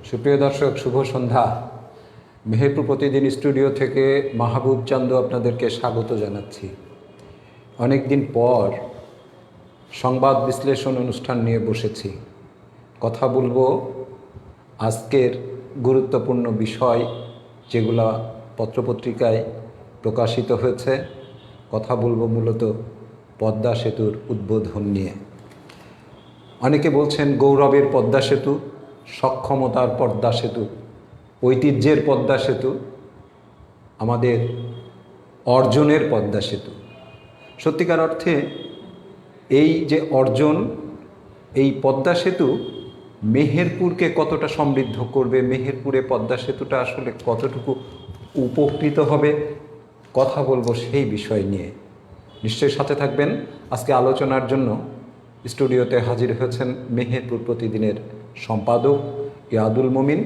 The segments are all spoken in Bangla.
সুপ্রিয় দর্শক, শুভ সন্ধ্যা। মেহেরপুর প্রতিদিন স্টুডিও থেকে মাহবুব চান্দু আপনাদেরকে স্বাগত জানাচ্ছি। অনেক দিন পর সংবাদ বিশ্লেষণ অনুষ্ঠান নিয়ে বসেছি। কথা বলবো আজকের গুরুত্বপূর্ণ বিষয় যেগুলো পত্রপত্রিকায় প্রকাশিত হয়েছে। কথা বলবো মূলত পদ্মা সেতুর উদ্বোধন নিয়ে। অনেকে বলছেন গৌরবের পদ্মা সেতু, সক্ষমতার পদ্মা সেতু, ঐতিহ্যের পদ্মা সেতু, আমাদের অর্জনের পদ্মা সেতু। সত্যিকার অর্থে এই যে অর্জন, এই পদ্মা সেতু মেহেরপুরকে কতটা সমৃদ্ধ করবে, মেহেরপুরে পদ্মা সেতুটা আসলে কতটুকু উপকৃত হবে, কথা বলবো সেই বিষয় নিয়ে। নিশ্চয়ই সাথে থাকবেন। আজকে আলোচনার জন্য স্টুডিওতে হাজির হয়েছেন মেহেরপুর প্রতিদিনের সম্পাদক ইয়াদুল মমিন।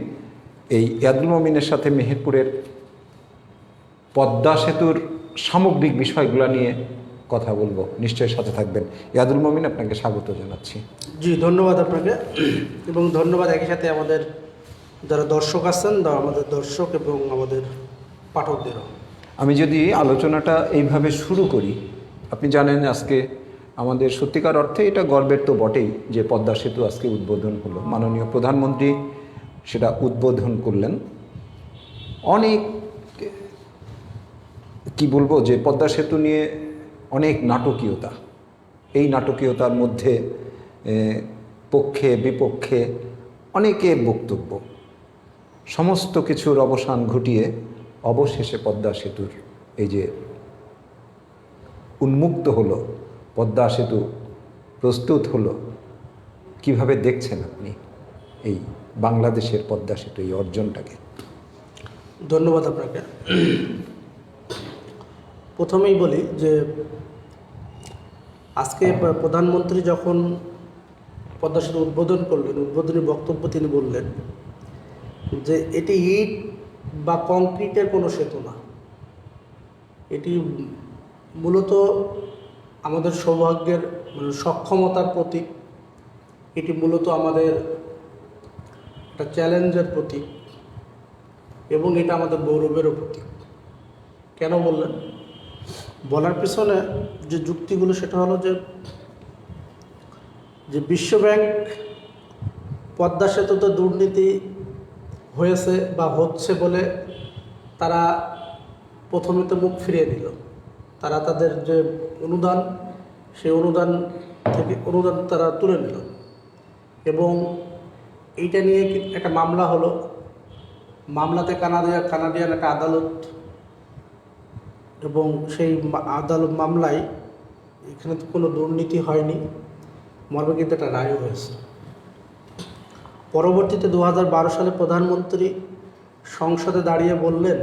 এই ইয়াদুল মমিনের সাথে মেহেরপুরের পদ্মা সেতুর সামগ্রিক বিষয়গুলো নিয়ে কথা বলবো। নিশ্চয়ই সাথে থাকবেন। ইয়াদুল মমিন, আপনাকে স্বাগত জানাচ্ছি। জি, ধন্যবাদ আপনাকে, এবং ধন্যবাদ একই সাথে আমাদের যারা দর্শক আছেন, আমাদের দর্শক এবং আমাদের পাঠকদেরও। আমি যদি আলোচনাটা এইভাবে শুরু করি, আপনি জানেন আজকে আমাদের সত্যিকার অর্থে এটা গর্বের তো বটেই যে পদ্মা সেতু আজকে উদ্বোধন হলো। মাননীয় প্রধানমন্ত্রী সেটা উদ্বোধন করলেন। অনেক কি বলবো, যে পদ্মা সেতু নিয়ে অনেক নাটকীয়তা। এই নাটকীয়তার মধ্যে পক্ষে বিপক্ষে অনেকের বক্তব্য, সমস্ত কিছুর অবসান ঘটিয়ে অবশেষে পদ্মা সেতুর এই যে উন্মুক্ত হলো, পদ্মা সেতু প্রস্তুত হলো, কিভাবে দেখছেন আপনি এই বাংলাদেশের পদ্মা সেতু, এই অর্জনটাকে? ধন্যবাদ আপনাকে। প্রথমেই বলি যে আজকে প্রধানমন্ত্রী যখন পদ্মা সেতু উদ্বোধন করলেন, উদ্বোধনী বক্তব্য তিনি বললেন যে এটি ইট বা কংক্রিটের কোনো সেতু না, এটি মূলত আমাদের সৌভাগ্যের সক্ষমতার প্রতীক, এটি মূলত আমাদের একটা চ্যালেঞ্জের প্রতীক, এবং এটা আমাদের গৌরবেরও প্রতীক। কেন বললেন? বলার পিছনে যে যুক্তিগুলো সেটা হলো যে বিশ্বব্যাংক পদ্মা সেতুতে দুর্নীতি হয়েছে বা হচ্ছে বলে তারা প্রথমে তো মুখ ফিরিয়ে দিল। তারা তাদের যে অনুদান, সেই অনুদান তারা তুলে নিল, এবং এইটা নিয়ে একটা মামলা হলো। মামলাতে কানাডিয়ান একটা আদালত, এবং সেই আদালত মামলায় এখানে তো কোনো দুর্নীতি হয়নি মর্মে কিন্তু একটা রায়ও হয়েছে। পরবর্তীতে 2012 সালে প্রধানমন্ত্রী সংসদে দাঁড়িয়ে বললেন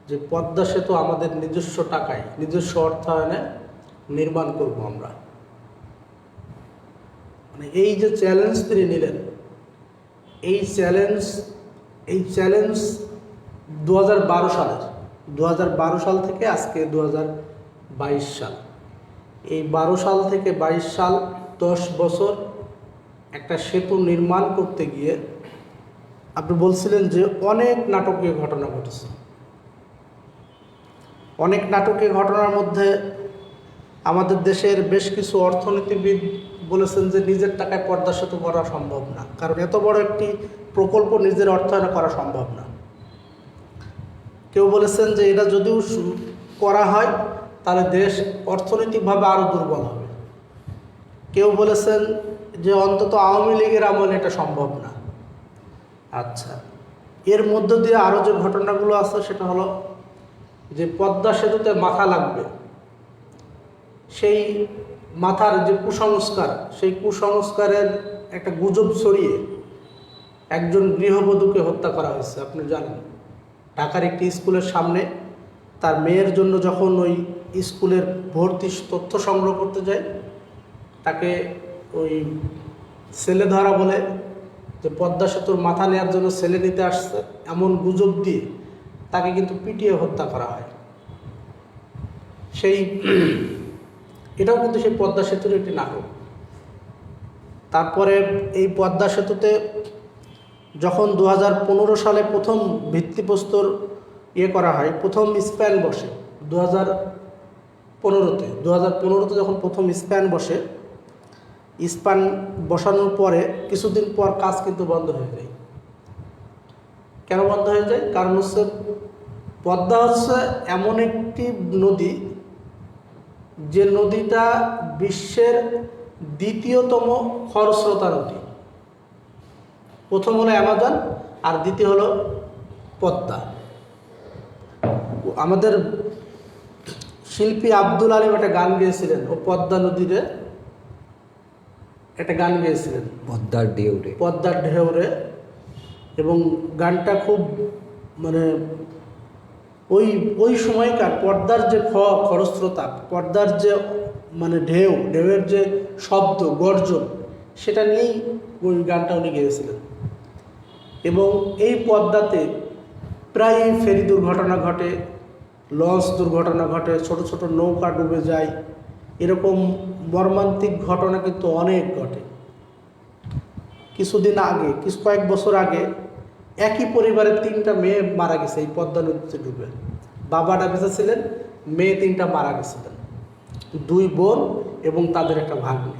যে পদ্মা সেতু আমাদের নিজস্ব টাকায়, নিজস্ব অর্থায়নে নির্মাণ করব আমরা। মানে এই যে চ্যালেঞ্জ তিনি নিলেন, এই চ্যালেঞ্জ 2012 সাল থেকে আজকে 2022 সাল, এই 12 সাল থেকে 22 সাল 10 বছর একটা সেতু নির্মাণ করতে গিয়ে আপনি বলছিলেন যে অনেক নাটকীয় ঘটনা ঘটেছে। অনেক নাটকীয় ঘটনার মধ্যে আমাদের দেশের বেশ কিছু অর্থনীতিবিদ বলেছেন যে নিজের টাকায় পদ্মা সেতু করা সম্ভব না, কারণ এত বড় একটি প্রকল্প নিজের অর্থায়নে করা সম্ভব না। কেউ বলেছেন যে এটা যদিও করা হয় তাহলে দেশ অর্থনৈতিকভাবে আরও দুর্বল হবে। কেউ বলেছেন যে অন্তত আওয়ামী লীগের আমলে এটা সম্ভব না। আচ্ছা, এর মধ্য দিয়ে আরও যে ঘটনাগুলো আছে সেটা হলো যে পদ্মা সেতুতে মাথা লাগবে, সেই মাথার যে কুসংস্কার, সেই কুসংস্কারের একটা গুজব ছড়িয়ে একজন গৃহবধূকে হত্যা করা হয়েছে। আপনি জানেন, ঢাকার একটি স্কুলের সামনে তার মেয়ের জন্য যখন ওই স্কুলের ভর্তি তথ্য সংগ্রহ করতে যায়, তাকে ওই ছেলে ধরা বলে যে পদ্মা সেতুর মাথা নেওয়ার জন্য ছেলে নিতে আসছে, এমন গুজব দিয়ে তাকে কিন্তু পিটিয়ে হত্যা করা হয়। এটাও কিন্তু সেই পদ্মা সেতুর একটি নাটক। তারপরে এই পদ্মা সেতুতে যখন 2015 সালে প্রথম ভিত্তিপ্রস্তর করা হয়, প্রথম স্প্যান বসে 2015তে যখন প্রথম স্প্যান বসে, স্প্যান বসানোর পরে কিছুদিন পর কাজ কিন্তু বন্ধ হয়ে যায়। কেন বন্ধ হয়ে যায়? কারণ হচ্ছে পদ্মা হচ্ছে এমন একটি নদী, যে নদীটা বিশ্বের দ্বিতীয়তম খরস্রোতা নদী। প্রথম হলো অ্যামাজন, আর দ্বিতীয় হলো পদ্মা। আমাদের শিল্পী আব্দুল আলিম একটা গান গেয়েছিলেন, ও পদ্মা নদীরে একটা গান গেয়েছিলেন, পদ্মার ঢেউরে। পদ্মার ঢেউরে। এবং গানটা খুব মানে ওই ওই সময়কার পদ্মার যে খরস্রোতা, পদ্মার যে মানে ঢেউয়ের যে শব্দ গর্জন, সেটা নিয়েই ওই গানটা উনি গেয়েছিলেন। এবং এই পদ্মাতে প্রায় ফেরি দুর্ঘটনা ঘটে, লঞ্চ দুর্ঘটনা ঘটে, ছোট ছোট নৌকা ডুবে যায়, এরকম মর্মান্তিক ঘটনা কিন্তু অনেক ঘটে। কিছুদিন আগে, কয়েক বছর আগে একই পরিবারের 3টা মেয়ে মারা গেছে এই পদ্মা নদীতে ডুবে। বাবাটা বেঁচে ছিলেন, মেয়ে 3টা মারা গেছিলেন, 2 বোন এবং তাদের একটা ভাগ্নে।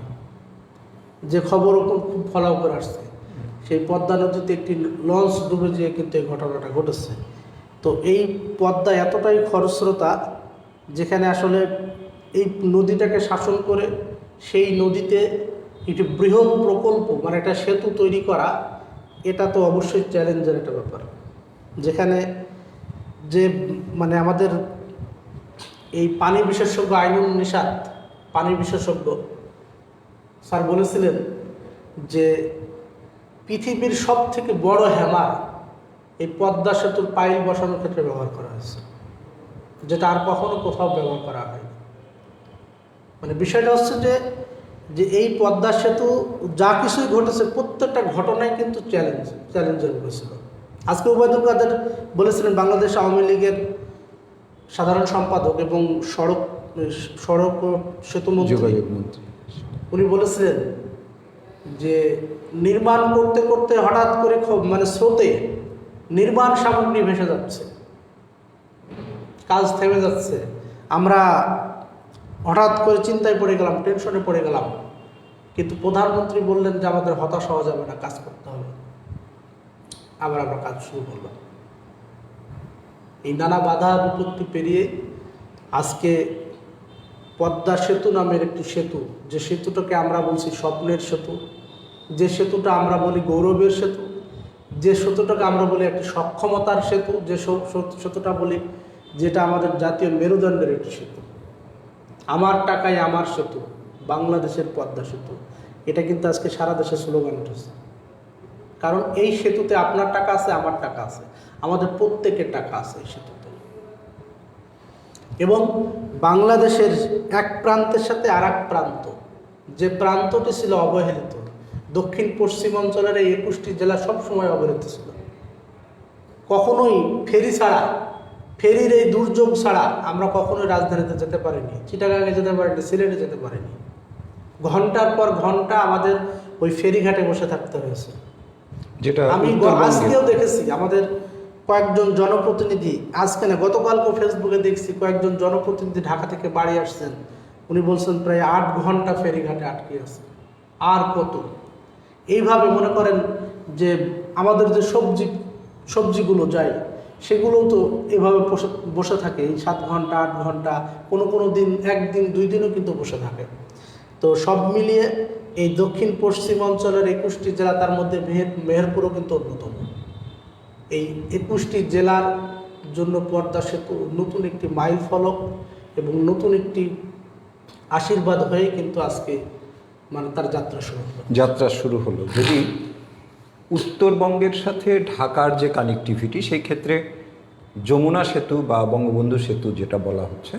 যে খবর খুব ফলাও করে আসছে, সেই পদ্মা নদীতে একটি লঞ্চ ডুবে যেয়ে কিন্তু এই ঘটনাটা ঘটেছে। তো এই পদ্মা এতটাই খরস্রোতা, যেখানে আসলে এই নদীটাকে শাসন করে সেই নদীতে একটি বৃহৎ প্রকল্প মানে একটা সেতু তৈরি করা, এটা তো অবশ্যই চ্যালেঞ্জের একটা ব্যাপার। যেখানে যে মানে আমাদের এই পানি বিশেষজ্ঞ আইনুন নিশাত, পানি বিশেষজ্ঞ স্যার বলেছিলেন যে পৃথিবীর সব থেকে বড় হ্যামার এই পদ্মা সেতুর পাইল বসানোর ক্ষেত্রে ব্যবহার করা হয়েছে, যেটা আর কখনো কোথাও ব্যবহার করা হয়নি। মানে বিষয়টা হচ্ছে যে এই পদ্মা সেতু যা কিছুই ঘটেছে, প্রত্যেকটা ঘটনায় কিন্তু চ্যালেঞ্জের উপরে ছিল। আজকে ওবায়দুল কাদের বলেছিলেন, বাংলাদেশ আওয়ামী লীগের সাধারণ সম্পাদক এবং সড়ক ও সেতু মন্ত্রী, উনি বলেছিলেন যে নির্মাণ করতে করতে হঠাৎ করে মানে স্রোতে নির্মাণ সামগ্রী ভেসে যাচ্ছে, কাজ থেমে যাচ্ছে, আমরা হঠাৎ করে চিন্তায় পড়ে গেলাম, টেনশনে পড়ে গেলাম। কিন্তু প্রধানমন্ত্রী বললেন যে আমাদের হতাশ হওয়া যাবে না, কাজ করতে হবে। আবার আমরা কাজ শুরু করলাম। এই নানা বাধা বিপত্তি পেরিয়ে আজকে পদ্মা সেতু নামের একটি সেতু, যে সেতুটাকে আমরা বলছি স্বপ্নের সেতু, যে সেতুটা আমরা বলি গৌরবের সেতু, যে সেতুটাকে আমরা বলি একটি সক্ষমতার সেতু, যে সেতুটা বলি যেটা আমাদের জাতীয় মেরুদণ্ডের একটি সেতু, আমার টাকায় আমার সেতু, বাংলাদেশের পদ্মা সেতু, এটা কিন্তু আজকে সারা দেশে স্লোগান উঠেছে। কারণ এই সেতুতে আপনার টাকা আছে, আমার টাকা আছে, আমাদের প্রত্যেকের টাকা আছে এই সেতুতে। এবং বাংলাদেশের এক প্রান্তের সাথে আর এক প্রান্ত, যে প্রান্তটি ছিল অবহেলিত, দক্ষিণ পশ্চিম অঞ্চলের এই 21টি জেলা সবসময় অবহেলিত ছিল। কখনোই ফেরি ছাড়া, ফেরির এই দুর্যোগ ছাড়া আমরা কখনোই রাজধানীতে যেতে পারিনি, চিটাগাঙে যেতে পারিনি, সিলেটে যেতে পারিনি। ঘন্টার পর ঘন্টা আমাদের ওই ফেরিঘাটে বসে থাকতে হয়েছে। যেটা আমি আজকেও দেখেছি, আমাদের কয়েকজন জনপ্রতিনিধি, আজকে না গতকালকেও ফেসবুকে দেখছি, কয়েকজন জনপ্রতিনিধি ঢাকা থেকে বাড়ি আসছেন, উনি বলছেন প্রায় 8 ঘন্টা ফেরিঘাটে আটকে আছে। আর কত এইভাবে মনে করেন যে আমাদের যে সবজিগুলো যায়, সেগুলোও তো এভাবে বসে থাকে এই 7 ঘন্টা 8 ঘন্টা, কোনো দিন 1 দিন 2 দিনও কিন্তু বসে থাকে। তো সব মিলিয়ে এই দক্ষিণ পশ্চিম অঞ্চলের 21টি জেলা, তার মধ্যে মেহেরপুরও কিন্তু অন্যতম। এই 21টি জেলার জন্য পদ্মা সেতু নতুন একটি মাইল ফলক এবং নতুন একটি আশীর্বাদ হয়ে কিন্তু আজকে মানে তার যাত্রা শুরু হলো। যদি উত্তরবঙ্গের সাথে ঢাকার যে কানেক্টিভিটি, সেই ক্ষেত্রে যমুনা সেতু বা বঙ্গবন্ধু সেতু যেটা বলা হচ্ছে,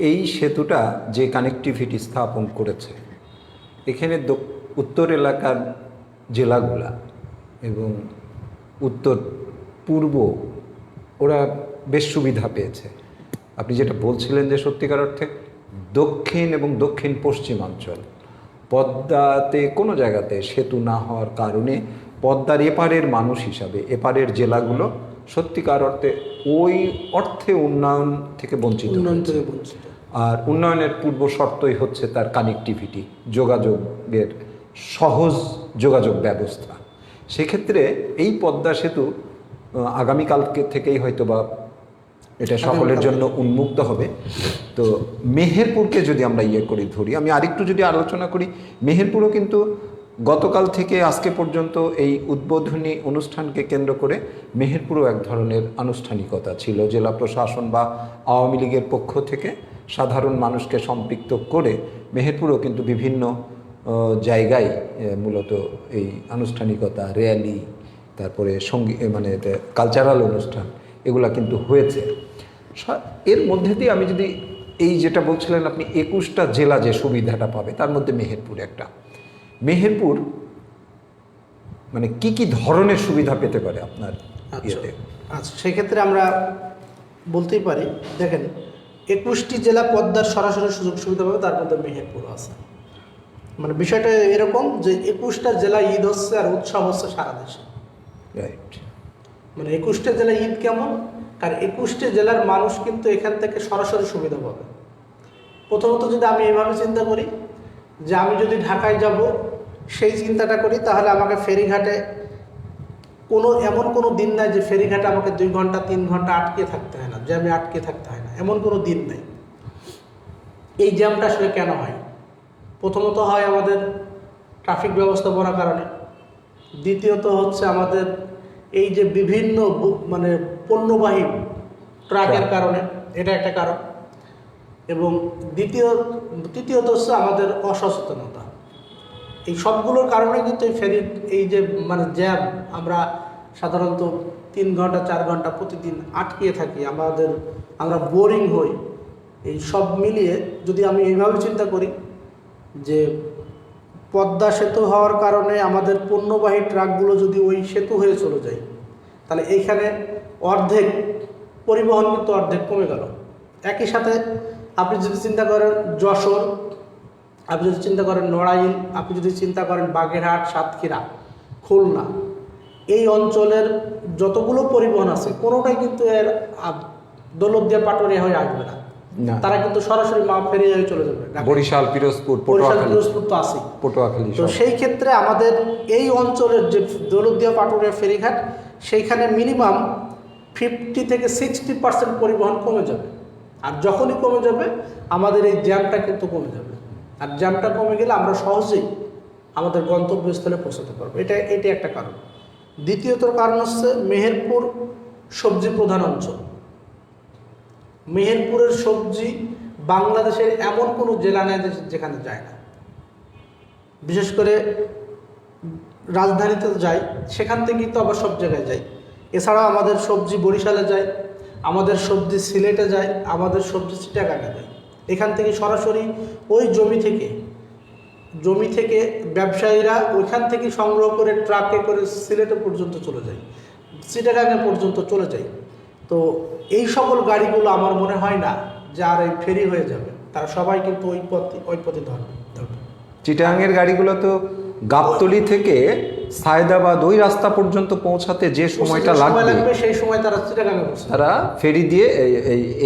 এই সেতুটা যে কানেক্টিভিটি স্থাপন করেছে, এখানে উত্তর এলাকার জেলাগুলা এবং উত্তর পূর্ব ওরা বেশ সুবিধা পেয়েছে। আপনি যেটা বলছিলেন যে সত্যিকার অর্থে দক্ষিণ এবং দক্ষিণ পশ্চিমাঞ্চল, পদ্মাতে কোনো জায়গাতে সেতু না হওয়ার কারণে পদ্মার এপারের মানুষ হিসাবে এপারের জেলাগুলো সত্যিকার অর্থে ওই অর্থে উন্নয়ন থেকে বঞ্চিত উন্নয়ন হয়েছে। থেকে বঞ্চিত। আর উন্নয়নের পূর্ব শর্তই হচ্ছে তার কানেক্টিভিটি, যোগাযোগের সহজ যোগাযোগ ব্যবস্থা। সেক্ষেত্রে এই পদ্মা সেতু আগামীকালকে থেকেই হয়তো বা এটা সকলের জন্য উন্মুক্ত হবে। তো মেহেরপুরকে যদি আমরা ধরি, আমি আরেকটু যদি আলোচনা করি, মেহেরপুরও কিন্তু গতকাল থেকে আজকে পর্যন্ত এই উদ্বোধনী অনুষ্ঠানকে কেন্দ্র করে মেহেরপুরও এক ধরনের আনুষ্ঠানিকতা ছিল। জেলা প্রশাসন বা আওয়ামী লীগের পক্ষ থেকে সাধারণ মানুষকে সম্পৃক্ত করে মেহেরপুরও কিন্তু বিভিন্ন জায়গায় মূলত এই আনুষ্ঠানিকতা, র্যালি, তারপরে সঙ্গীত মানে কালচারাল অনুষ্ঠান এগুলা কিন্তু হয়েছে। এর মধ্যে দিয়ে আমি যদি এই যেটা বলছিলেন আপনি 21টা জেলা যে সুবিধাটা পাবে তার মধ্যে মেহেরপুর একটা। মেহেরপুর মানে কি কি ধরনের সুবিধা পেতে পারে আপনার ইয়েতে? আচ্ছা, সেক্ষেত্রে আমরা বলতেই পারি, দেখেন 21টি জেলা পদ্মার সরাসরি সুযোগ সুবিধা পাবে, তার মধ্যে মেহেরপুর আছে। মানে বিষয়টা এরকম যে 21টা জেলা ঈদ হচ্ছে আর উৎসব হচ্ছে সারা দেশে। রাইট। মানে 21টা জেলা ঈদ কেমন, কারণ 21টি জেলার মানুষ কিন্তু এখান থেকে সরাসরি সুবিধা পাবে। প্রথমত যদি আমি এইভাবে চিন্তা করি যে আমি যদি ঢাকায় যাব সেই চিন্তাটা করি, তাহলে আমাকে ফেরিঘাটে এমন কোনো দিন নাই যে ফেরিঘাটে আমাকে 2 ঘন্টা 3 ঘন্টা আটকে থাকতে হয় না, জ্যামে আটকে থাকতে হয় না, এমন কোনো দিন নেই। এই জ্যামটা আসলে কেন হয়? প্রথমত হয় আমাদের ট্রাফিক ব্যবস্থাপনার কারণে, দ্বিতীয়ত হচ্ছে আমাদের এই যে বিভিন্ন মানে পণ্যবাহী ট্রাকের কারণে, এটা একটা কারণ, এবং তৃতীয়ত হচ্ছে আমাদের অসচেতনতা। এই সবগুলোর কারণে কিন্তু এই ফেরির এই যে মানে জ্যাম, আমরা সাধারণত 3 ঘন্টা 4 ঘন্টা প্রতিদিন আটকিয়ে থাকি, আমরা বোরিং হই। এই সব মিলিয়ে যদি আমি এইভাবে চিন্তা করি যে পদ্মা সেতু হওয়ার কারণে আমাদের পণ্যবাহী ট্রাকগুলো যদি ওই সেতু হয়ে চলে যায়, তাহলে এইখানে অর্ধেক পরিবহন কিন্তু অর্ধেক কমে গেল। একই সাথে আপনি যদি চিন্তা করেন যশোর, আপনি যদি চিন্তা করেন নড়াইল, আপনি যদি চিন্তা করেন বাগেরহাট, সাতক্ষীরা, খুলনা, এই অঞ্চলের যতগুলো পরিবহন আছে কোনোটাই কিন্তু এর দৌলতদিয়া পাটুরিয়া হয়ে আসবে না। তারা কিন্তু সরাসরি ফেরি হয়ে চলে যাবে। বরিশাল, পিরোজপুর, পিরোজপুর তো আছে, পটুয়াখালী। তো সেই ক্ষেত্রে আমাদের এই অঞ্চলের যে দৌলতদিয়া পাটুরিয়া ফেরিঘাট, সেইখানে মিনিমাম 50 থেকে 60% পরিবহন কমে যাবে। আর যখনই কমে যাবে আমাদের এই জ্যামটা কিন্তু কমে যাবে। আর জ্যামটা কমে গেলে আমরা সহজেই আমাদের গন্তব্যস্থলে পৌঁছাতে পারবো। এটা একটা কারণ। দ্বিতীয়ত কারণ হচ্ছে মেহেরপুর সবজি প্রধান অঞ্চল। মেহেরপুরের সবজি বাংলাদেশের এমন কোনো জেলা নেই যেখানে যায় না। বিশেষ করে রাজধানীতে যাই, সেখান থেকেই তো আবার সব জায়গায় যাই। এছাড়াও আমাদের সবজি বরিশালে যায়, আমাদের সবজি সিলেটে যায়, আমাদের সবজি চিটাগাঙে যায়। এখান থেকে সরাসরি ওই জমি থেকে ব্যবসায়ীরা ওইখান থেকে সংগ্রহ করে ট্রাকে করে সিলেটে পর্যন্ত চলে যায়, চিটাগাঙে পর্যন্ত চলে যায়। তো এই সকল গাড়িগুলো আমার মনে হয় না যে আর এই ফেরি হয়ে যাবে, তারা সবাই কিন্তু ওই পথে ধরবে। চিটাগাঙের গাড়িগুলো তো গাবতলী থেকে সায়দাবাদ ওই রাস্তা পর্যন্ত পৌঁছাতে যে সময়টা লাগবে সেই সময় তারা চিটাগাঙে তারা ফেরি দিয়ে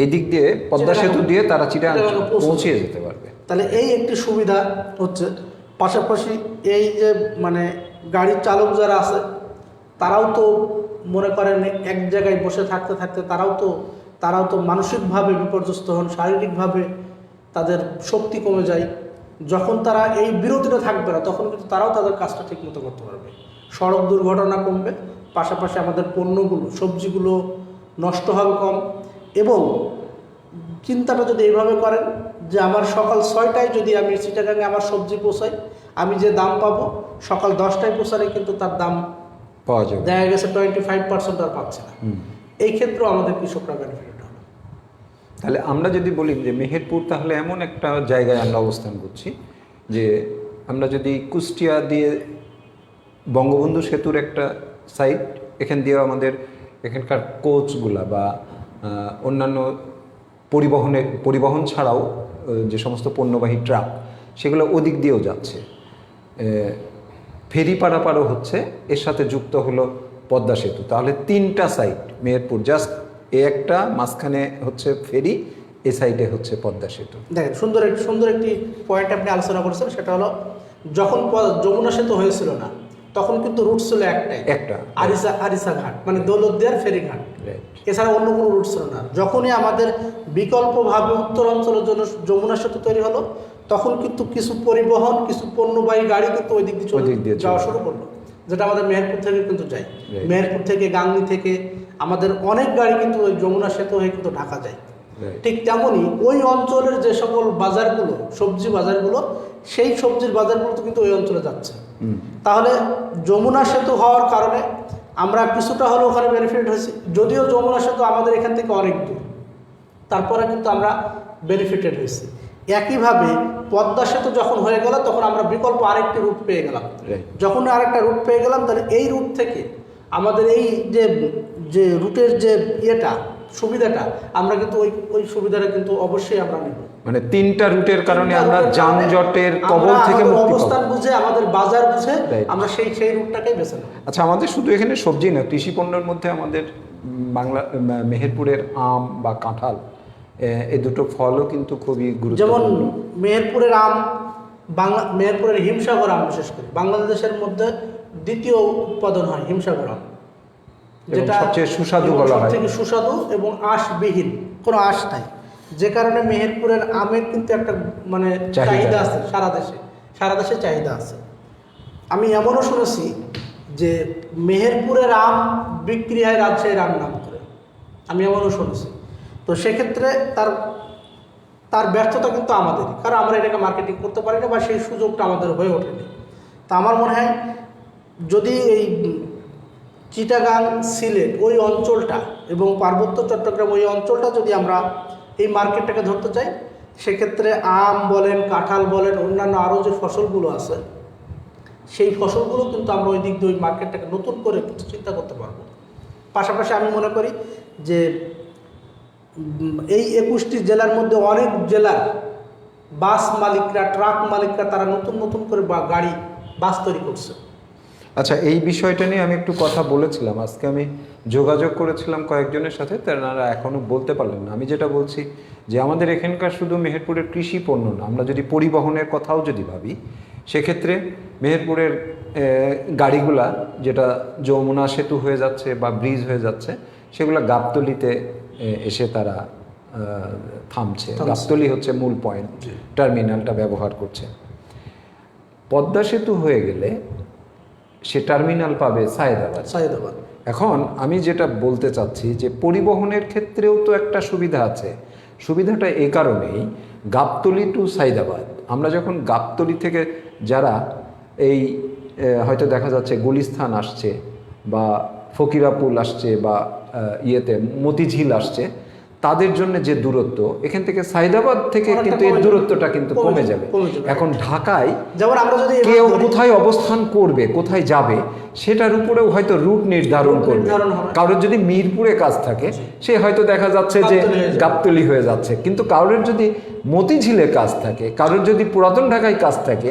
এই দিক দিয়ে পদ্মা সেতু দিয়ে তারা চিটাগাং পৌঁছে যেতে পারবে। তাহলে এই একটি সুবিধা হচ্ছে। পাশাপাশি এই যে মানে গাড়ির চালক যারা আছে তারাও তো মনে করেন এক জায়গায় বসে থাকতে থাকতে তারাও তো মানসিকভাবে বিপর্যস্ত হন, শারীরিকভাবে তাদের শক্তি কমে যায়। যখন তারা এই বিরতিটা থাকবে না তখন কিন্তু তারাও তাদের কাজটা ঠিকমতো করতে পারবে, সড়ক দুর্ঘটনা কমবে, পাশাপাশি আমাদের পণ্যগুলো সবজিগুলো নষ্ট হবে কম। এবং চিন্তাটা যদি এইভাবে করেন যে আমার সকাল 6টায় যদি আমি চিটাগাঙে আমার সবজি পৌঁছাই, আমি যে দাম পাবো সকাল 10টায় পৌঁছালে কিন্তু তার দাম পাওয়া যাবে, দেখা গেছে 25% আর পাচ্ছে না। এই ক্ষেত্রেও আমাদের কৃষকরা বেনিফিট হবে। তাহলে আমরা যদি বলি যে মেহেরপুর তাহলে এমন একটা জায়গায় আমরা অবস্থান করছি যে আমরা যদি কুষ্টিয়া দিয়ে বঙ্গবন্ধু সেতুর একটা সাইড, এখান দিয়েও আমাদের এখানকার কোচগুলা বা অন্যান্য পরিবহন ছাড়াও যে সমস্ত পণ্যবাহী ট্রাক সেগুলো ওদিক দিয়েও যাচ্ছে। ফেরি পারাপারও হচ্ছে, এর সাথে যুক্ত হলো পদ্মা সেতু। তাহলে 3টা সাইট মেহেরপুর, জাস্ট এ একটা, মাঝখানে হচ্ছে ফেরি, এ সাইডে হচ্ছে পদ্মা সেতু। দেখেন সুন্দর একটি পয়েন্ট আপনি আলোচনা করেছেন, সেটা হলো যখন যমুনা সেতু হয়েছিল না, তখন কিন্তু রুট ছিল একটা আরিসা ঘাট, মানে দৌলতদিয়ার ফেরিঘাট, এছাড়া অন্য কোনো রুট ছিল না। যখনই আমাদের বিকল্পভাবে উত্তর অঞ্চলের জন্য যমুনা সেতু তৈরি হলো, তখন কিন্তু কিছু পরিবহন, কিছু পণ্যবাহী গাড়ি কিন্তু ওই দিক দিয়ে যাওয়া শুরু করলো, যেটা আমাদের মেহেরপুর থেকে কিন্তু যায়। মেহেরপুর থেকে, গাংনী থেকে আমাদের অনেক গাড়ি কিন্তু ওই যমুনা সেতু হয়ে কিন্তু ঢাকা যায়। ঠিক তেমনই ওই অঞ্চলের যে সকল বাজারগুলো, সবজি বাজারগুলো, সেই সবজির বাজারগুলো তো কিন্তু ওই অঞ্চলে যাচ্ছে। তাহলে যমুনা সেতু হওয়ার কারণে আমরা কিছুটা হলেও ওখানে বেনিফিট হয়েছি, যদিও যমুনা সেতু আমাদের এখান থেকে অনেক দূর, তারপরে কিন্তু আমরা বেনিফিটেড হয়েছি। একইভাবে পদ্মা সেতু যখন হয়ে গেল, তখন আমরা বিকল্প আরেকটি রুট পেয়ে গেলাম। যখন আরেকটা রুট পেয়ে গেলাম, তাহলে এই রুট থেকে আমাদের এই যে রুটের যে সুবিধাটা, আমরা কিন্তু ওই সুবিধাটা কিন্তু অবশ্যই আমরা নিব। মানে 3টা রুটের কারণে আমরা যানজটের কবল থেকে মুক্তি পাবো। অবস্থান বুঝে, আমাদের বাজার বুঝে আমরা সেই রুটটাকেই বেছে নেব। আচ্ছা, আমাদের শুধু এখানে সবজি না, কৃষি পণ্যের মধ্যে আমাদের মেহেরপুরের আম বা কাঁঠাল, এই দুটো ফলও কিন্তু খুবই গুরুত্বপূর্ণ। যেমন মেহেরপুরের আম, মেহেরপুরের হিমসাগর আম, বিশেষ করে বাংলাদেশের মধ্যে দ্বিতীয় উৎপাদন হয় হিমসাগর আম, যেটা সবচেয়ে সুস্বাদু বলা হয়, সবথেকে সুস্বাদু এবং আঁশবিহীন, কোনো আঁশ নাই, যে কারণে মেহেরপুরের আমের কিন্তু একটা মানে চাহিদা আছে সারা দেশে চাহিদা আছে। আমি এমনও শুনেছি যে মেহেরপুরের আম বিক্রি হয় রাজশাহীর আম নাম করে, আমি এমনও শুনেছি। তো সেক্ষেত্রে তার ব্যর্থতা কিন্তু আমাদেরই, কারণ আমরা এটাকে মার্কেটিং করতে পারি না, বা সেই সুযোগটা আমাদের হয়ে ওঠেনি। তা আমার মনে হয় যদি এই চিটাগাং, সিলেট ওই অঞ্চলটা এবং পার্বত্য চট্টগ্রাম ওই অঞ্চলটা যদি আমরা এই মার্কেটটাকে ধরতে চাই, সেক্ষেত্রে আম বলেন, কাঁঠাল বলেন, অন্যান্য আরও যে ফসলগুলো আছে, সেই ফসলগুলো কিন্তু আমরা ওই দিক দিয়ে ওই মার্কেটটাকে নতুন করে কিছু চিন্তা করতে পারবো। পাশাপাশি আমি মনে করি যে এই 21টি জেলার মধ্যে অনেক জেলার বাস মালিকরা, ট্রাক মালিকরা, তারা নতুন করে বাস তৈরি করছে। আচ্ছা, এই বিষয়টা নিয়ে আমি একটু কথা বলেছিলাম, আজকে আমি যোগাযোগ করেছিলাম কয়েকজনের সাথে, তারা এখনও বলতে পারলেন না। আমি যেটা বলছি যে আমাদের এখানকার শুধু মেহেরপুরের কৃষি পণ্য না, আমরা যদি পরিবহনের কথাও যদি ভাবি, সেক্ষেত্রে মেহেরপুরের গাড়িগুলা যেটা যমুনা সেতু হয়ে যাচ্ছে বা ব্রিজ হয়ে যাচ্ছে, সেগুলো গাবতলীতে এসে তারা থামছে। গাবতলী হচ্ছে মূল পয়েন্ট, টার্মিনালটা ব্যবহার করছে। পদ্মা সেতু হয়ে গেলে সে টার্মিনাল পাবে সায়েদাবাদ। এখন আমি যেটা বলতে চাচ্ছি যে পরিবহনের ক্ষেত্রেও তো একটা সুবিধা আছে। সুবিধাটা এই কারণেই, গাবতলী টু সায়েদাবাদ, আমরা যখন গাবতলী থেকে যারা এই হয়তো দেখা যাচ্ছে গুলিস্তান আসছে বা ফকিরাপুল আসছে বা মতিঝিল আসছে, তাদের জন্য যে দূরত্ব, এখান থেকে সায়েদাবাদ থেকে কিন্তু এই দূরত্বটা কিন্তু কমে যাবে। এখন ঢাকায় যেমন আমরা যদি কেউ কোথায় অবস্থান করবে, কোথায় যাবে, সেটার উপরেও হয়তো রুট নির্ধারণ করবে। কারোর যদি মিরপুরে কাজ থাকে, সে হয়তো দেখা যাচ্ছে যে গাবতলী হয়ে যাচ্ছে, কিন্তু কারোর যদি মতিঝিলে কাজ থাকে, কারোর যদি পুরাতন ঢাকায় কাজ থাকে,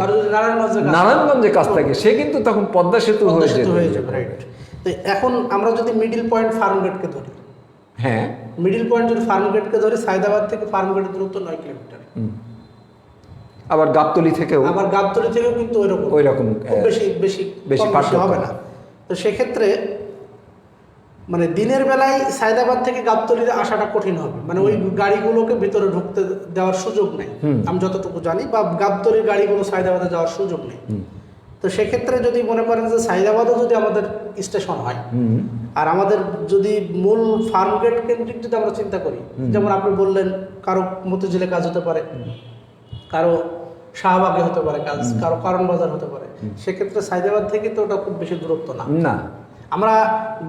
নারায়ণগঞ্জে কাজ থাকে, সে কিন্তু তখন পদ্মা সেতু হয়ে যাবে। এখন আমরা যদি মিডিল পয়েন্ট ফার্মগেটকে ধরি, হ্যাঁ, মিডিল পয়েন্ট যদি ফার্মগেটকে ধরি, সায়েদাবাদ থেকে ফার্মগেটের দূরত্ব 9 কিলোমিটার। আবার গাবতলী থেকেও কিন্তু ওই রকম বেশি হবে না। তো সেক্ষেত্রে মানে দিনের বেলায় সায়েদাবাদ থেকে গাবতলীতে আসাটা কঠিন হবে, মানে ওই গাড়িগুলোকে ভিতরে ঢুকতে দেওয়ার সুযোগ নেই, আমি যতটুকু জানি, বা গাবতলীর গাড়িগুলো সায়েদাবাদে যাওয়ার সুযোগ নেই। তো সেক্ষেত্রে যদি মনে করেন যে সায়েদাবাদও যদি আমাদের স্টেশন হয়, আর আমাদের যদি মূল ফার্মগেট কেন্দ্রিক যদি আমরা চিন্তা করি, যেমন আপনি বললেন কারো মতিঝিলে কাজ হতে পারে, কারো শাহবাগে হতে পারে কাজ, কারো কারণ বাজার হতে পারে, সেক্ষেত্রে সায়েদাবাদ থেকে তো ওটা খুব বেশি দূরত্ব না। আমরা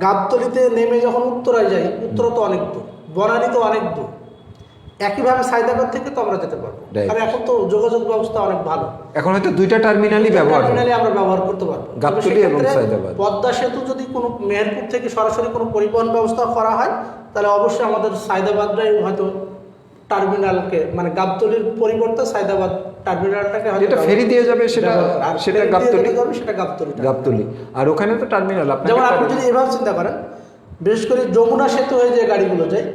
গাবতলীতে নেমে যখন উত্তরায় যাই, উত্তর তো অনেক দূর, বনানী তো অনেক দূর, একইভাবে সায়েদাবাদ থেকে তো আমরা যেতে পারবো, কারণ এখন তো যোগাযোগ ব্যবস্থা অনেক ভালো, এখন হয়তো 2টা টার্মিনালই আমরা ব্যবহার করতে পারবো, গাবতলী এবং সায়েদাবাদ। পদ্মা সেতু যদি কোনো মেহেরপুর থেকে সরাসরি কোনো পরিবহন ব্যবস্থা করা হয়, তাহলে অবশ্যই আমাদের সায়েদাবাদটাই হয়তো টার্মিনালকে, মানে গাবতলীর পরিবর্তে সায়দাবাদ টার্মিনালটাকে যেটা ফেরি দিয়ে যাবে সেটা সেটা গাবতলী, সেটা গাবতলী গাবতলী। আর ওখানে তো টার্মিনাল, যেমন আপনি যদি এভাবে চিন্তা করেন, বিশেষ করে যমুনা সেতু হয়ে যে গাড়িগুলো যায়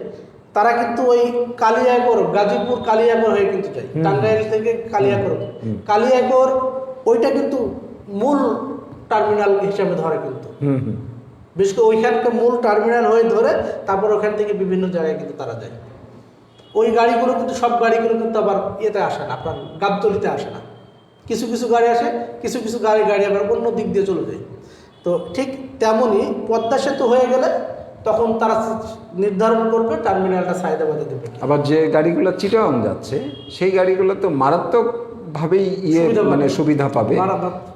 তারা কিন্তু ওই কালিয়াগড়, গাজীপুর কালিয়াগড় হয়ে কিন্তু যায়, টাঙ্গাইল থেকে কালিয়াগড়। কালিয়াগড় ওইটা কিন্তু মূল টার্মিনাল হিসাবে ধরে কিন্তু, বিশেষ করে ওইখানকার মূল টার্মিনাল হয়ে ধরে তারপর ওখান থেকে বিভিন্ন জায়গায় কিন্তু তারা যায়। ওই গাড়িগুলো কিন্তু সব গাড়িগুলো কিন্তু আবার ইয়েতে আসে না, আপনার গাবতলীতে আসে না। কিছু কিছু গাড়ি আসে, কিছু কিছু গাড়ি আবার অন্য দিক দিয়ে চলে যায়। তো ঠিক তেমনই পদ্মা সেতু হয়ে গেলে তখন তারা নির্ধারণ করবে টার্মিনালটা সায়দাবাদে দেবে। আবার যে গাড়িগুলো চিটাগাং যাচ্ছে সেই গাড়িগুলো তো মারাত্মক ভাবেই মানে সুবিধা পাবে,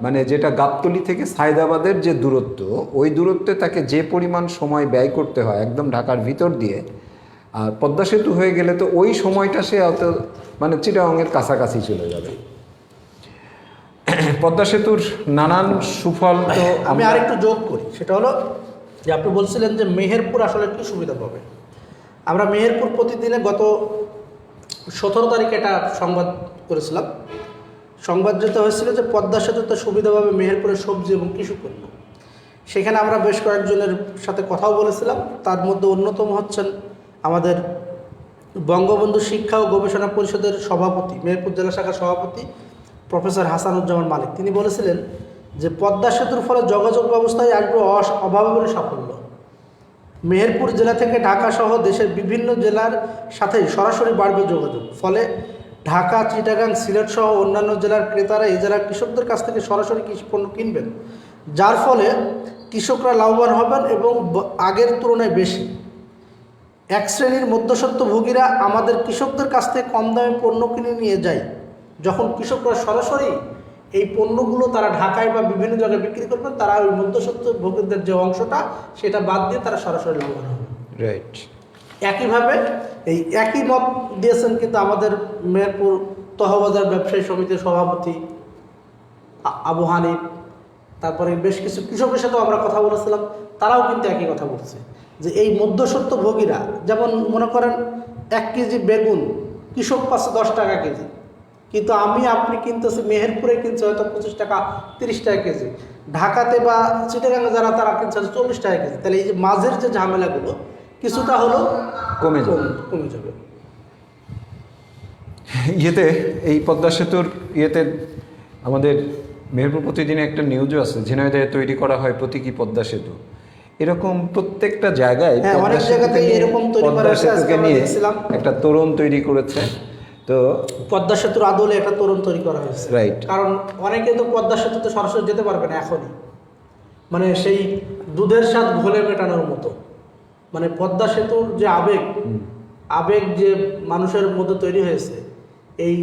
মানে যেটা গাবতলী থেকে সায়দাবাদের যে দূরত্ব, ওই দূরত্বে তাকে যে পরিমাণ সময় ব্যয় করতে হয় একদম ঢাকার ভিতর দিয়ে, আর পদ্মা সেতু হয়ে গেলে তো ওই সময়টা সে অত মানে চিটাগাংয়ের কাছাকাছি চলে যাবে। পদ্মা সেতুর নানান সুফল তো আমি আরেকটু যোগ করি, সেটা হলো যে আপনি বলছিলেন যে মেহেরপুর আসলে কী সুবিধা পাবে। আমরা মেহেরপুর প্রতিদিনে গত 17 তারিখে একটা সংবাদ করেছিলাম। সংবাদ যেটা হয়েছিল যে পদ্মা সেতুতে সুবিধা পাবে মেহেরপুরের সবজি এবং কৃষি পণ্য। সেখানে আমরা বেশ কয়েকজনের সাথে কথাও বলেছিলাম, তার মধ্যে অন্যতম হচ্ছেন আমাদের বঙ্গবন্ধু শিক্ষা ও গবেষণা পরিষদের সভাপতি, মেহেরপুর জেলা শাখার সভাপতি প্রফেসর হাসানুজ্জামান মালিক। তিনি বলেছিলেন যে পদ্মা সেতুর ফলে যোগাযোগ ব্যবস্থায় আসবে অভাবনীয় সাফল্য। মেহেরপুর জেলা থেকে ঢাকা সহ দেশের বিভিন্ন জেলার সাথে সরাসরি বাড়বে যোগাযোগ। ফলে ঢাকা, চিটাগাং, সিলেট সহ অন্যান্য জেলার ক্রেতারা এই জেলার কৃষকদের কাছ থেকে সরাসরি কৃষি পণ্য কিনবেন, যার ফলে কৃষকরা লাভবান হবেন এবং আগের তুলনায় বেশি। এক শ্রেণীর মধ্যস্বত্বভোগীরা আমাদের কৃষকদের কাছ থেকে কম দামে পণ্য কিনে নিয়ে যায়। যখন কৃষকরা সরাসরি এই পণ্যগুলো তারা ঢাকায় বা বিভিন্ন জায়গায় বিক্রি করবেন, তারা ওই মধ্যস্বত্বভোগীদের যে অংশটা সেটা বাদ দিয়ে তারা সরাসরি লাভবান হবে। রাইট। একইভাবে এই একই মত দিয়েছেন কিন্তু আমাদের মেহেরপুর তহবাজার ব্যবসায়ী সমিতির সভাপতি আবু হানিফ, তারপরে বেশ কিছু কৃষকের সাথেও আমরা কথা বলেছিলাম, তারাও কিন্তু একই কথা বলছে যে এই মধ্যস্বত্বভোগীরা, যেমন মনে করেন 1 কেজি বেগুন কৃষক পাচ্ছে 10 টাকা কেজি, কিন্তু আপনি কিনতেছি মেহেরপুরে কিনছে হয়তো 25 টাকা 30 টাকা কেজি, ঢাকাতে বা চিটাগাঙে যারা তারা কিনছে 40 টাকা কেজি। তাহলে এই যে মাঝের যে ঝামেলাগুলো কিছুটা হলো কমে যাবে। ইয়েতে এই পদ্মা সেতুর ইয়েতে আমাদের মেহেরপুর প্রতিদিনে একটা নিউজও আছে, ঝিনাইদহে তৈরি করা হয় প্রতীকী পদ্মা সেতু। এরকম প্রত্যেকটা জায়গায় অনেক জায়গাতে এরকম তৈরি করা হয়েছে। সেতুকে নিয়ে একটা তোরণ তৈরি করেছে। তো পদ্মা সেতুর আদলে একটা তোরণ তৈরি করা হয়েছে, রাইট। কারণ অনেকে তো পদ্মা সেতুতে সরাসরি যেতে পারবে না এখনই, মানে সেই দুধের স্বাদ ঘোলে মেটানোর মতো। মানে পদ্মা সেতুর যে আবেগ যে মানুষের মধ্যে তৈরি হয়েছে এই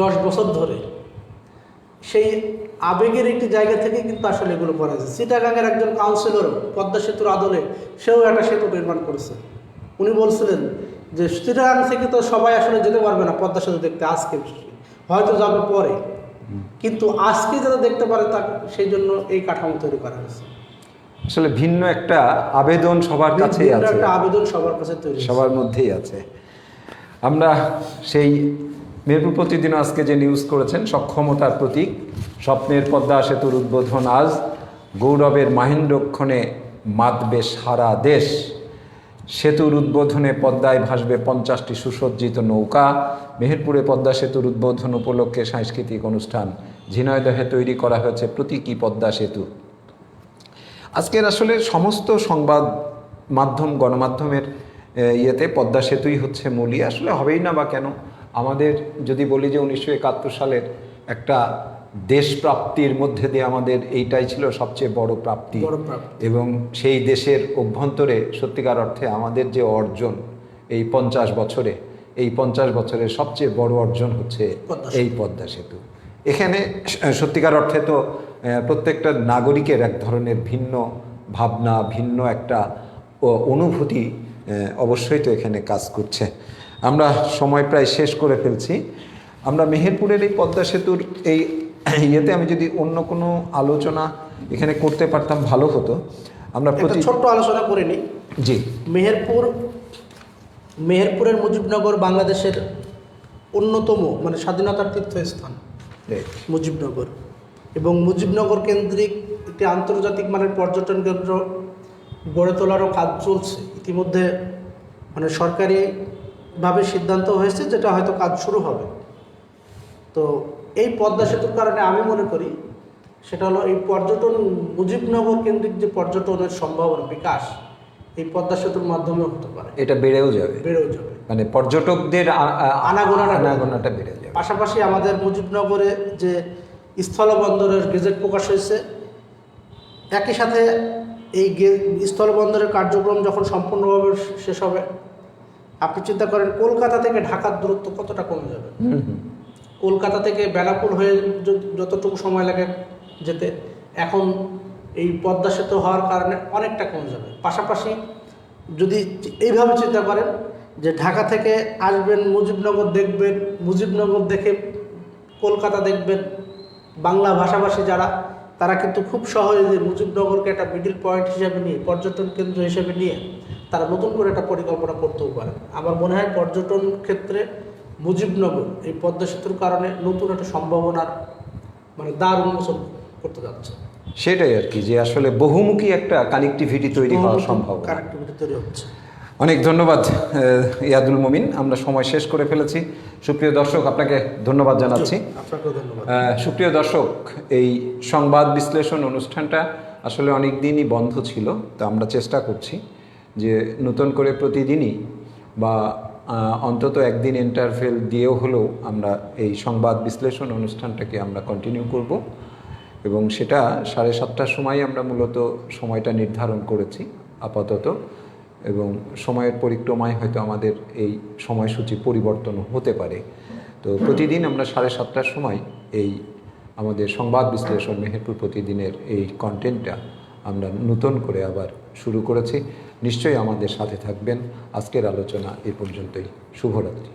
10 বছর ধরে, সেই আবেগের একটি জায়গা থেকে কিন্তু আসলে এগুলো করা হয়েছে। চিটাগাঙের একজন কাউন্সিলর পদ্মা সেতুর আদলে সেও একটা সেতু নির্মাণ করেছে। উনি বলছিলেন যে চিটাগাং থেকে তো সবাই আসলে যেতে পারবে না পদ্মা সেতু দেখতে, আজকে হয়তো যাবে পরে, কিন্তু আজকে যারা দেখতে পারে তা সেই জন্য এই কাঠামো তৈরি করা হয়েছে। আসলে ভিন্ন একটা আবেদন সবার কাছেই আছে, একটা আবেদন সবার কাছে তৈরি, সবার মধ্যেই আছে। আমরা সেই মেহেরপুর প্রতিদিন আজকে যে নিউজ করেছেন, সক্ষমতার প্রতীক স্বপ্নের পদ্মা সেতুর উদ্বোধন আজ, গৌরবের মাহেন্দ্রক্ষণে মাতবে সারা দেশ। সেতুর উদ্বোধনে পদ্মায় ভাসবে 50টি সুসজ্জিত নৌকা। মেহেরপুরে পদ্মা সেতুর উদ্বোধন উপলক্ষে সাংস্কৃতিক অনুষ্ঠান। ঝিনাইদহে তৈরি করা হয়েছে প্রতীকী পদ্মা সেতু। আজকের আসলে সমস্ত সংবাদ মাধ্যম, গণমাধ্যমের ইয়েতে পদ্মা সেতুই হচ্ছে মূলই, আসলে হবেই না বা কেন। আমাদের যদি বলি যে 1971 সালের একটা দেশ প্রাপ্তির মধ্যে দিয়ে আমাদের এইটাই ছিল সবচেয়ে বড় প্রাপ্তি, এবং সেই দেশের অভ্যন্তরে সত্যিকার অর্থে আমাদের যে অর্জন এই 50 বছরে, এই 50 বছরের সবচেয়ে বড় অর্জন হচ্ছে এই পদ্মা সেতু। এখানে সত্যিকার অর্থে তো প্রত্যেকটা নাগরিকের এক ধরনের ভিন্ন ভাবনা, ভিন্ন একটা অনুভূতি অবশ্যই তো এখানে কাজ করছে। আমরা সময় প্রায় শেষ করে ফেলছি। আমরা মেহেরপুরের এই পদ্মা সেতুর এই ইয়েতে আমি যদি অন্য কোনো আলোচনা এখানে করতে পারতাম ভালো হতো। আমরা ছোট্ট আলোচনা করে নিই। জি। মেহেরপুর মেহেরপুরের মুজিবনগর বাংলাদেশের অন্যতম মানে স্বাধীনতার তীর্থস্থান মুজিবনগর, এবং মুজিবনগর কেন্দ্রিক একটি আন্তর্জাতিক মানের পর্যটন কেন্দ্র গড়ে তোলারও কাজ চলছে ইতিমধ্যে। মানে সরকারিভাবে সিদ্ধান্ত হয়েছে, যেটা হয়তো কাজ শুরু হবে। তো এই পদ্মা সেতুর কারণে আমি মনে করি সেটা হলো এই পর্যটন, মুজিবনগর কেন্দ্রিক যে পর্যটনের সম্ভাবনা বিকাশ এই পদ্মা সেতুর মাধ্যমে হতে পারে। এটা বেড়েও যাবে, মানে পর্যটকদের আনাগোনাটা বেড়ে যাবে। পাশাপাশি আমাদের মুজিবনগরে যে স্থলবন্দরের গেজেট প্রকাশ হয়েছে, একই সাথে এই স্থলবন্দরের কার্যক্রম যখন সম্পূর্ণভাবে শেষ হবে, আপনি চিন্তা করেন কলকাতা থেকে ঢাকার দূরত্ব কতটা কমে যাবে। কলকাতা থেকে বেনাপুর হয়ে যতটুকু সময় লাগে যেতে, এখন এই পদ্মা সেতু হওয়ার কারণে অনেকটা কমে যাবে। পাশাপাশি যদি এইভাবে চিন্তা করেন যে ঢাকা থেকে আসবেন, মুজিবনগর দেখবেন, মুজিবনগর দেখে কলকাতা দেখবেন, বাংলা ভাষাভাষী যারা, তারা কিন্তু খুব সহজে মুজিবনগরকে একটা মিডিল পয়েন্ট হিসেবে নিয়ে, পর্যটন কেন্দ্র হিসেবে নিয়ে তারা নতুন করে একটা পরিকল্পনা করতেও পারে। আমার মনে হয় পর্যটন ক্ষেত্রে মুজিবনগর এই পদ্মা সেতুর কারণে নতুন একটা সম্ভাবনার মানে দ্বার উন্মোচন করতে যাচ্ছে। সেটাই আর কি, যে আসলে বহুমুখী একটা কানেক্টিভিটি তৈরি হওয়া সম্ভব, কানেক্টিভিটি তৈরি হচ্ছে। অনেক ধন্যবাদ ইয়াদুল মমিন, আমরা সময় শেষ করে ফেলেছি। সুপ্রিয় দর্শক, আপনাকে ধন্যবাদ জানাচ্ছি। আপনাকেও ধন্যবাদ। সুপ্রিয় দর্শক, এই সংবাদ বিশ্লেষণ অনুষ্ঠানটা আসলে অনেক দিনই বন্ধ ছিল, তো আমরা চেষ্টা করছি যে নতুন করে প্রতিদিনই বা অন্তত একদিন ইন্টারভেল দিয়েও হলেও আমরা এই সংবাদ বিশ্লেষণ অনুষ্ঠানটাকে আমরা কন্টিনিউ করব, এবং সেটা 7:30টার সময় আমরা মূলত সময়টা নির্ধারণ করেছি আপাতত, এবং সময়ের পরিক্রমায় হয়তো আমাদের এই সময়সূচি পরিবর্তন হতে পারে। তো প্রতিদিন আমরা 7:30টার সময় এই আমাদের সংবাদ বিশ্লেষণ মেহেরপুর প্রতিদিনের এই কন্টেন্টটা আমরা নতুন করে আবার শুরু করেছি। নিশ্চয়ই আমাদের সাথে থাকবেন। আজকের আলোচনা এ পর্যন্তই। শুভরাত্রি।